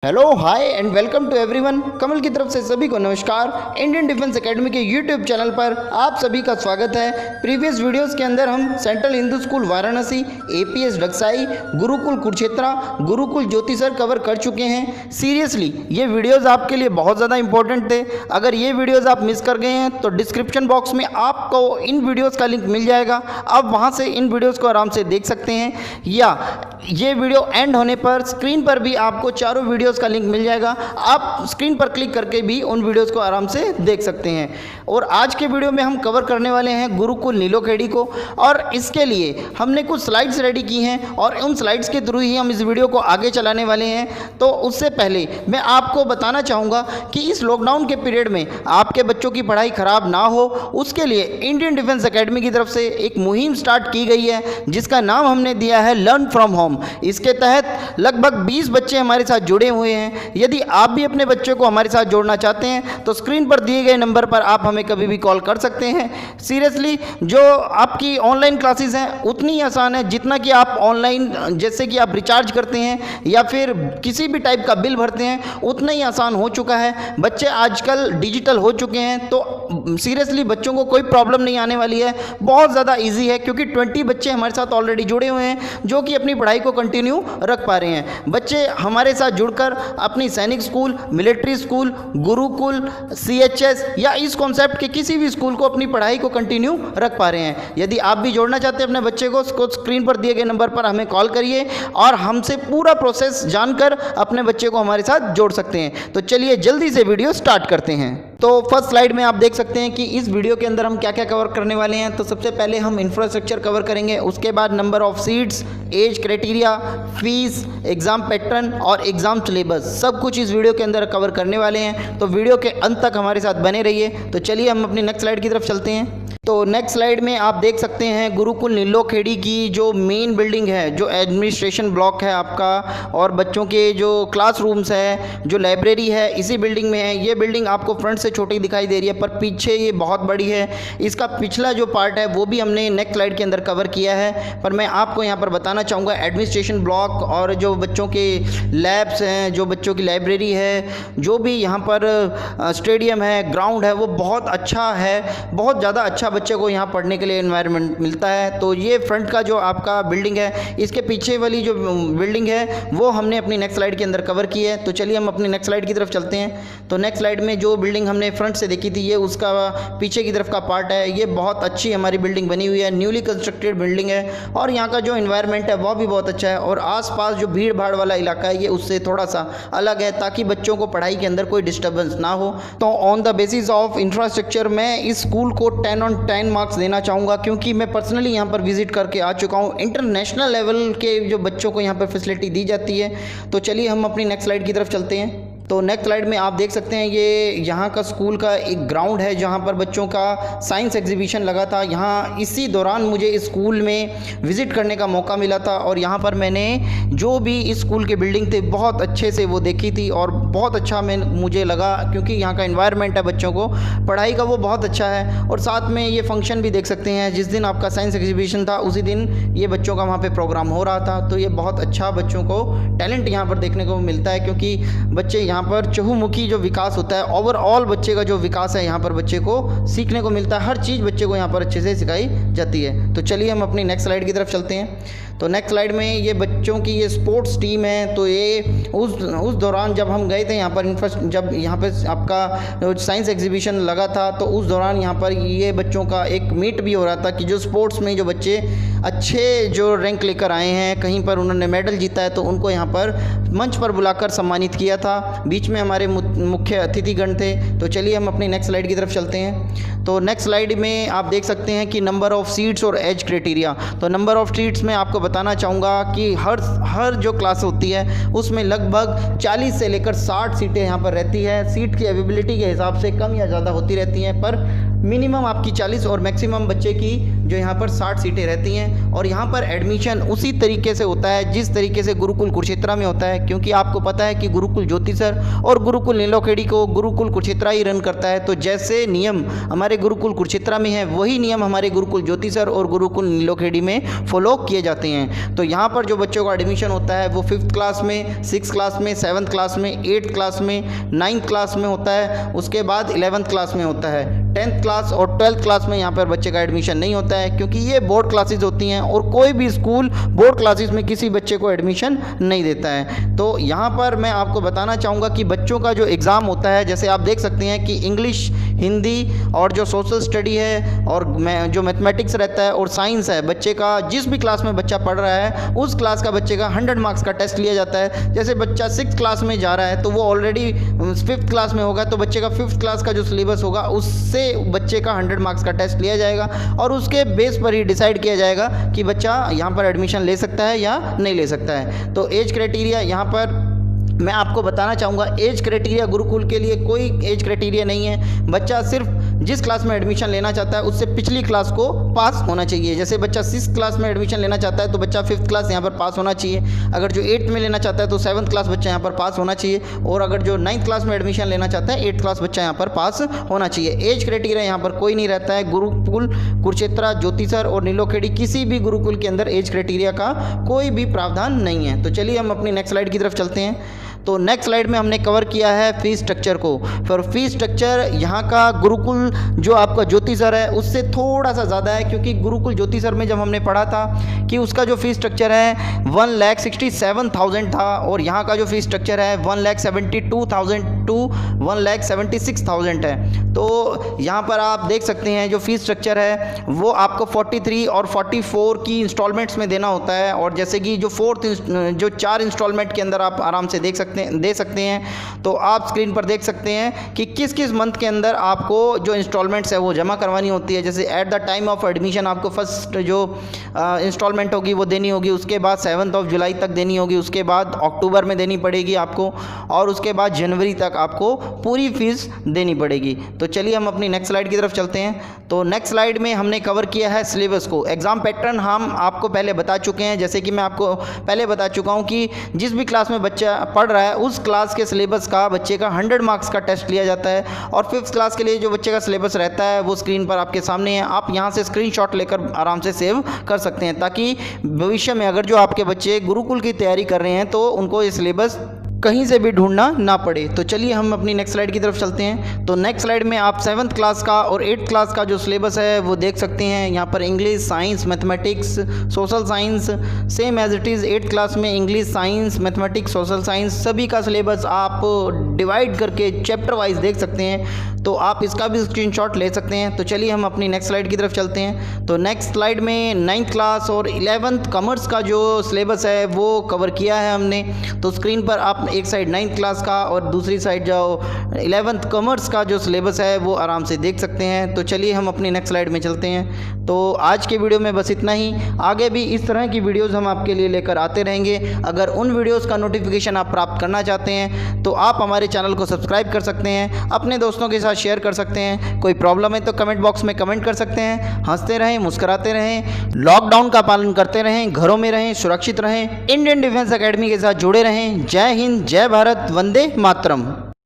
Hello hi and welcome to everyone. Kamal की तरफ से सभी को नमस्कार। इंडियन डिफेंस एकेडमी के यूट्यूब चैनल पर आप सभी का स्वागत है। प्रीवियस वीडियोस के अंदर हम central Hindu school Varanasi, APS Dagshai, Gurukul Kurukshetra, Gurukul Jyotisar cover कर चुके हैं। सीरियसली ये वीडियोस आपके लिए बहुत ज़्यादा इंपॉर्टेंट थे। अगर ये वीडियोज़ आप मिस कर गए हैं तो डिस्क्रिप्शन बॉक्स में आपको इन वीडियोज़ का लिंक मिल जाएगा। आप वहाँ से इन वीडियोज़ को आराम से देख सकते हैं, या ये वीडियो एंड होने पर स्क्रीन पर भी आपको चारों वीडियोस का लिंक मिल जाएगा। आप स्क्रीन पर क्लिक करके भी उन वीडियोस को आराम से देख सकते हैं। और आज के वीडियो में हम कवर करने वाले हैं गुरुकुल नीलोखेड़ी को, और इसके लिए हमने कुछ स्लाइड्स रेडी की हैं और उन स्लाइड्स के थ्रू ही हम इस वीडियो को आगे चलाने वाले हैं। तो उससे पहले मैं आपको बताना चाहूँगा कि इस लॉकडाउन के पीरियड में आपके बच्चों की पढ़ाई ख़राब ना हो, उसके लिए इंडियन डिफेंस एकेडमी की तरफ से एक मुहिम स्टार्ट की गई है जिसका नाम हमने दिया है लर्न फ्रॉम होम। इसके तहत लगभग 20 बच्चे हमारे साथ जुड़े हुए हैं। यदि आप भी अपने बच्चों को हमारे साथ जोड़ना चाहते हैं तो स्क्रीन पर दिए गए नंबर पर आप हमें कभी भी कॉल कर सकते हैं। सीरियसली जो आपकी ऑनलाइन क्लासेस हैं उतनी ही आसान है जितना कि आप ऑनलाइन, जैसे कि आप रिचार्ज करते हैं या फिर किसी भी टाइप का बिल भरते हैं, उतना ही आसान हो चुका है। बच्चे आजकल डिजिटल हो चुके हैं, तो सीरियसली बच्चों को कोई प्रॉब्लम नहीं आने वाली है। बहुत ज़्यादा ईजी है क्योंकि 20 बच्चे हमारे साथ ऑलरेडी जुड़े हुए हैं जो कि अपनी पढ़ाई को कंटिन्यू रख पा रहे हैं। बच्चे हमारे साथ जुड़कर अपनी सैनिक school, military school, Gurukul, CHS या इस कॉन्सेप्ट के किसी भी स्कूल को अपनी पढ़ाई को कंटिन्यू रख पा रहे हैं। यदि आप भी जोड़ना चाहते हैं अपने बच्चे को स्क्रीन पर दिए गए नंबर पर हमें कॉल करिए और हमसे पूरा प्रोसेस जानकर अपने बच्चे को हमारे साथ जोड़ सकते हैं। तो चलिए जल्दी से वीडियो स्टार्ट करते हैं। तो फर्स्ट स्लाइड में आप देख सकते हैं कि इस वीडियो के अंदर हम क्या क्या कवर करने वाले हैं। तो सबसे पहले हम इंफ्रास्ट्रक्चर कवर करेंगे, उसके बाद number of seats, age criteria, fees, exam pattern और एग्ज़ाम सिलेबस, सब कुछ इस वीडियो के अंदर कवर करने वाले हैं। तो वीडियो के अंत तक हमारे साथ बने रहिए। तो चलिए हम अपनी नेक्स्ट स्लाइड की तरफ चलते हैं। तो नेक्स्ट स्लाइड में आप देख सकते हैं गुरुकुल नीलोखेड़ी की जो मेन बिल्डिंग है, जो एडमिनिस्ट्रेशन ब्लॉक है आपका, और बच्चों के जो क्लासरूम्स है, जो लाइब्रेरी है, इसी बिल्डिंग में है। ये बिल्डिंग आपको फ्रंट से छोटी दिखाई दे रही है पर पीछे ये बहुत बड़ी है। इसका पिछला जो पार्ट है वो भी हमने नेक्स्ट स्लाइड के अंदर कवर किया है, पर मैं आपको यहाँ पर बताना चाहूँगा एडमिनिस्ट्रेशन ब्लॉक और जो बच्चों के लैब्स हैं, जो बच्चों की लाइब्रेरी है, जो भी यहाँ पर स्टेडियम है, ग्राउंड है, वो बहुत अच्छा है। बहुत ज़्यादा अच्छा बच्चे को यहाँ पढ़ने के लिए एनवायरनमेंट मिलता है। तो ये फ्रंट का जो आपका बिल्डिंग है, इसके पीछे वाली जो बिल्डिंग है वो हमने अपनी नेक्स्ट स्लाइड के अंदर कवर की है। तो चलिए हम अपनी नेक्स्ट स्लाइड की तरफ चलते हैं। तो नेक्स्ट स्लाइड में जो बिल्डिंग हमने फ्रंट से देखी थी, ये उसका पीछे की तरफ का पार्ट है। ये बहुत अच्छी हमारी बिल्डिंग बनी हुई है, न्यूली कंस्ट्रक्टेड बिल्डिंग है, और यहाँ का जो इन्वायरमेंट है वह भी बहुत अच्छा है। और आसपास जो भीड़ भाड़ वाला इलाका है ये उससे थोड़ा सा अलग है ताकि बच्चों को पढ़ाई के अंदर कोई डिस्टर्बेंस ना हो। तो on the basis of infrastructure मैं इस स्कूल को 10 on 10 मार्क्स देना चाहूँगा, क्योंकि मैं पर्सनली यहाँ पर विजिट करके आ चुका हूँ। इंटरनेशनल लेवल के जो बच्चों को यहाँ पर फैसिलिटी दी जाती है। तो चलिए हम अपनी नेक्स्ट स्लाइड की तरफ चलते हैं। तो नेक्स्ट स्लाइड में आप देख सकते हैं ये यहाँ का स्कूल का एक ग्राउंड है जहाँ पर बच्चों का साइंस एग्जीबिशन लगा था। यहाँ इसी दौरान मुझे इस स्कूल में विज़िट करने का मौका मिला था, और यहाँ पर मैंने जो भी इस स्कूल के बिल्डिंग थे बहुत अच्छे से वो देखी थी, और बहुत अच्छा मुझे लगा क्योंकि यहाँ का इन्वायरमेंट है बच्चों को पढ़ाई का वो बहुत अच्छा है। और साथ में ये फंक्शन भी देख सकते हैं, जिस दिन आपका साइंस एग्जीबिशन था उसी दिन ये बच्चों का वहाँ पर प्रोग्राम हो रहा था। तो ये बहुत अच्छा बच्चों को टैलेंट यहाँ पर देखने को मिलता है, क्योंकि बच्चे यहाँ पर चहुमुखी जो विकास होता है, ओवरऑल बच्चे का जो विकास है यहाँ पर बच्चे को सीखने को मिलता है। हर चीज़ बच्चे को यहाँ पर अच्छे से सिखाई जाती है। तो चलिए हम अपनी नेक्स्ट स्लाइड की तरफ चलते हैं। तो नेक्स्ट स्लाइड में ये बच्चों की ये स्पोर्ट्स टीम है। तो ये उस दौरान जब हम गए थे यहाँ पर जब यहाँ पे आपका साइंस एग्जीबिशन लगा था, तो उस दौरान यहाँ पर ये बच्चों का एक मीट भी हो रहा था कि जो स्पोर्ट्स में जो बच्चे अच्छे जो रैंक लेकर आए हैं, कहीं पर उन्होंने मेडल जीता है, तो उनको यहाँ पर मंच पर बुलाकर सम्मानित किया था। बीच में हमारे मुख्य अतिथिगण थे। तो चलिए हम अपनी नेक्स्ट स्लाइड की तरफ चलते हैं। तो नेक्स्ट स्लाइड में आप देख सकते हैं कि नंबर ऑफ़ सीट्स और एज क्राइटेरिया। तो नंबर ऑफ़ सीट्स में आपको बताना चाहूँगा कि हर जो क्लास होती है उसमें लगभग 40 से लेकर 60 सीटें यहाँ पर रहती है। सीट की अवेलेबिलिटी के हिसाब से कम या ज़्यादा होती रहती हैं, पर मिनिमम आपकी 40 और मैक्सिमम बच्चे की जो यहाँ पर 60 सीटें रहती हैं। और यहाँ पर एडमिशन उसी तरीके से होता है जिस तरीके से गुरुकुल कुरुक्षेत्रा में होता है, क्योंकि आपको पता है कि गुरुकुल ज्योति सर और गुरुकुल नीलोखेड़ी को गुरुकुल कुरुक्षेत्रा ही रन करता है। तो जैसे नियम हमारे गुरुकुल कुरुक्षेत्रा में है वही नियम हमारे गुरुकुल ज्योति सर और गुरुकुल नीलोखेड़ी में फॉलो किए जाते हैं। तो यहाँ पर जो बच्चों का एडमिशन होता है वो 5th क्लास में, 6th क्लास में, 7th क्लास में, 8th क्लास में, 9th क्लास में होता है, उसके बाद 11th क्लास में होता है। 10th क्लास और 12th क्लास में यहाँ पर बच्चे का एडमिशन नहीं होता है, क्योंकि ये बोर्ड क्लासेस होती हैं और कोई भी स्कूल बोर्ड क्लासेस में किसी बच्चे को एडमिशन नहीं देता है। तो यहाँ पर मैं आपको बताना चाहूँगा कि बच्चों का जो एग्ज़ाम होता है, जैसे आप देख सकते हैं कि इंग्लिश, हिंदी और जो सोशल स्टडी है और जो मैथमेटिक्स रहता है और साइंस है, बच्चे का जिस भी क्लास में बच्चा पढ़ रहा है उस क्लास का बच्चे का 100 मार्क्स का टेस्ट लिया जाता है। जैसे बच्चा 6th क्लास में जा रहा है तो वो ऑलरेडी 5th क्लास में होगा, तो बच्चे का 5th क्लास का जो सिलेबस होगा उससे बच्चे का 100 मार्क्स का टेस्ट लिया जाएगा और उसके बेस पर ही डिसाइड किया जाएगा कि बच्चा यहाँ पर एडमिशन ले सकता है या नहीं ले सकता है। तो एज क्राइटेरिया यहाँ पर मैं आपको बताना चाहूँगा, एज क्राइटेरिया गुरुकुल के लिए कोई एज क्राइटेरिया नहीं है। बच्चा सिर्फ जिस क्लास में एडमिशन लेना चाहता है उससे पिछली क्लास को पास होना चाहिए। जैसे बच्चा 6th क्लास में एडमिशन लेना चाहता है तो बच्चा 5th क्लास यहाँ पर पास होना चाहिए। अगर जो 8th में लेना चाहता है तो 7th क्लास बच्चा यहाँ पर पास होना चाहिए। और अगर जो 9th क्लास में एडमिशन लेना चाहता है 8th क्लास बच्चा यहाँ पर पास होना चाहिए। एज क्राइटेरिया यहाँ पर कोई नहीं रहता है। गुरुकुल कुरुक्षेत्रा, ज्योति सर और नीलोखेड़ी किसी भी गुरुकुल के अंदर एज क्राइटेरिया का कोई भी प्रावधान नहीं है। तो चलिए हम अपनी नेक्स्ट स्लाइड की तरफ चलते हैं। तो नेक्स्ट स्लाइड में हमने कवर किया है फीस स्ट्रक्चर को। फिर फीस स्ट्रक्चर यहाँ का गुरुकुल जो आपका ज्योति सर है उससे थोड़ा सा ज़्यादा है, क्योंकि गुरुकुल ज्योति सर में जब हमने पढ़ा था कि उसका जो फीस स्ट्रक्चर है 1,67,000 था और यहाँ का जो फीस स्ट्रक्चर है 1,72,000 टू 1,76,000 है। तो यहाँ पर आप देख सकते हैं जो फीस स्ट्रक्चर है वो आपको 43 और 44 की इंस्टॉलमेंट्स में देना होता है। और जैसे कि जो 4 इंस्टॉलमेंट के अंदर आप आराम से दे सकते हैं। तो आप स्क्रीन पर देख सकते हैं कि किस किस मंथ के अंदर आपको जो इंस्टॉलमेंट्स है वो जमा करवानी होती है। जैसे at the time of admission आपको फर्स्ट जो इंस्टॉलमेंट होगी वो देनी होगी, उसके बाद 7 जुलाई तक देनी होगी, उसके बाद अक्टूबर में देनी पड़ेगी आपको और उसके बाद जनवरी तक आपको पूरी फीस देनी पड़ेगी। तो चलिए हम अपनी नेक्स्ट स्लाइड की तरफ चलते हैं। तो नेक्स्ट स्लाइड में हमने कवर किया है सिलेबस को। एग्ज़ाम पैटर्न हम आपको पहले बता चुके हैं। जैसे कि मैं आपको पहले बता चुका हूँ कि जिस भी क्लास में बच्चा पढ़ रहा है उस क्लास के सिलेबस का बच्चे का 100 मार्क्स का टेस्ट लिया जाता है। और 5th क्लास के लिए जो बच्चे का सिलेबस रहता है वो स्क्रीन पर आपके सामने है। आप यहाँ से स्क्रीनशॉट लेकर आराम से सेव कर सकते हैं, ताकि भविष्य में अगर जो आपके बच्चे गुरुकुल की तैयारी कर रहे हैं तो उनको ये सिलेबस कहीं से भी ढूंढना ना पड़े। तो चलिए हम अपनी नेक्स्ट स्लाइड की तरफ चलते हैं। तो नेक्स्ट स्लाइड में आप 7th क्लास का और 8th क्लास का जो सिलेबस है वो देख सकते हैं। यहाँ पर English, science, mathematics, social science same as it is 8th class में English, science, mathematics, social science सभी का सिलेबस आप डिवाइड करके चैप्टर वाइज देख सकते हैं। तो आप इसका भी स्क्रीनशॉट ले सकते हैं। तो चलिए हम अपनी नेक्स्ट स्लाइड की तरफ चलते हैं। तो नेक्स्ट स्लाइड में 9th क्लास और 11th कॉमर्स का जो सिलेबस है वो कवर किया है हमने। तो स्क्रीन पर आप एक साइड 9th क्लास का और दूसरी साइड जो 11th कॉमर्स का जो सिलेबस है वो आराम से देख सकते हैं। तो चलिए हम अपनी नेक्स्ट स्लाइड में चलते हैं। तो आज के वीडियो में बस इतना ही। आगे भी इस तरह की वीडियोस हम आपके लिए लेकर आते रहेंगे। अगर उन वीडियोस का नोटिफिकेशन आप प्राप्त करना चाहते हैं तो आप हमारे चैनल को सब्सक्राइब कर सकते हैं, अपने दोस्तों के साथ शेयर कर सकते हैं। कोई प्रॉब्लम है तो कमेंट बॉक्स में कमेंट कर सकते हैं। हंसते रहें, मुस्कुराते रहें, लॉकडाउन का पालन करते रहें, घरों में रहें, सुरक्षित रहें, इंडियन डिफेंस एकेडमी के साथ जुड़े रहें। जय हिंद, जय भारत, वंदे मातरम।